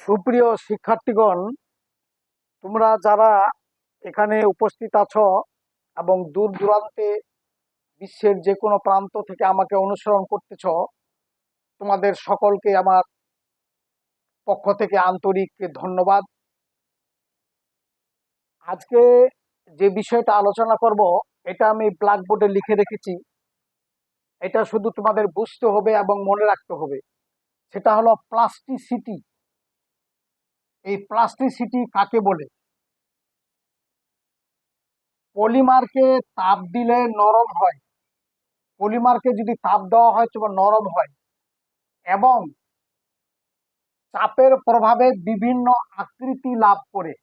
সুপ্রিয় শিক্ষার্থীগণ, তোমরা যারা এখানে উপস্থিত আছো এবং দূর দূরান্তে বিশ্বের যে কোনো প্রান্ত থেকে আমাকে অনুসরণ করতেছ, তোমাদের সকলকে আমার পক্ষ থেকে আন্তরিক ধন্যবাদ। আজকে যে বিষয়টা আলোচনা করব, এটা আমি ব্ল্যাকবোর্ডে লিখে রেখেছি। এটা শুধু তোমাদের বুঝতে হবে এবং মনে রাখতে হবে। সেটা হলো প্লাস্টিসিটি। এই প্লাস্টিসিটি কাকে বলে? পলিমারকে তাপ দিলে নরম হয়। পলিমারকে যদি তাপ দেওয়া হয় তবে নরম হয় এবং চাপের প্রভাবে বিভিন্ন আকৃতি লাভ করে।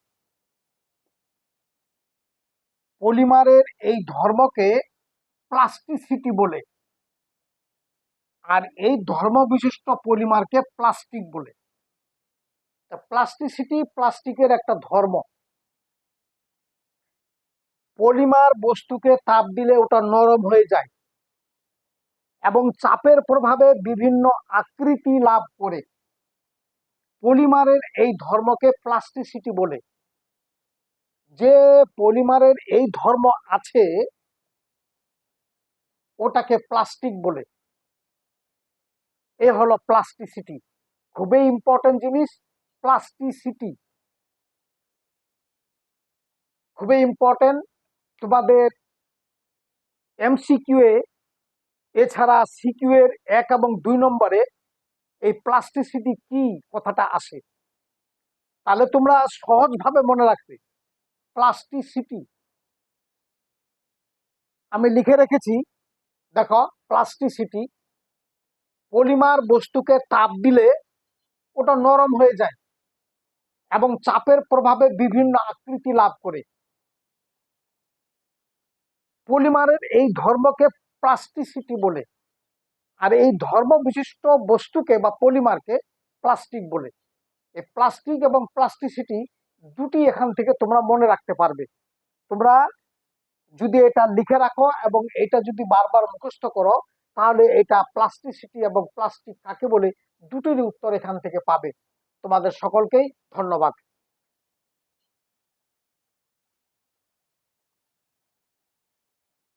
পলিমারের এই ধর্মকে প্লাস্টিসিটি বলে, আর এই ধর্ম বিশিষ্ট পলিমারকে প্লাস্টিক বলে। প্লাস্টিসিটি প্লাস্টিকের একটা ধর্ম। পলিমার বস্তুকে তাপ দিলে ওটা নরম হয়ে যায় এবং চাপের প্রভাবে বিভিন্ন আকৃতি লাভ করে। পলিমারের এই ধর্মকে প্লাস্টিসিটি বলে। যে পলিমারের এই ধর্ম আছে ওটাকে প্লাস্টিক বলে। এ হলো প্লাস্টিসিটি। খুবই ইম্পর্টেন্ট জিনিস প্লাস্টিসিটি, খুবই ইম্পর্টেন্ট। তোমাদের এমসিকিউ এছাড়া সিকিউ এর 1 এবং 2 নম্বরে এই প্লাস্টিসিটি কি কথাটা আসে। তাহলে তোমরা সহজভাবে মনে রাখবে প্লাস্টিসিটি। আমি লিখে রেখেছি, দেখো প্লাস্টিসিটি, পলিমার বস্তুকে তাপ দিলে ওটা নরম হয়ে যায় এবং চাপের প্রভাবে বিভিন্ন আকৃতি লাভ করে। পলিমারের এই ধর্মকে প্লাস্টিসিটি বলে, আর এই ধর্ম বিশিষ্ট বস্তুকে বা পলিমারকে প্লাস্টিক বলে। এই প্লাস্টিক এবং প্লাস্টিসিটি দুটি এখান থেকে তোমরা মনে রাখতে পারবে। তোমরা যদি এটা লিখে রাখো এবং এটা যদি বারবার মুখস্থ করো, তাহলে এটা প্লাস্টিসিটি এবং প্লাস্টিক কাকে বলে দুটির উত্তর এখান থেকে পাবে। তোমাদের সকলকেই ধন্যবাদ।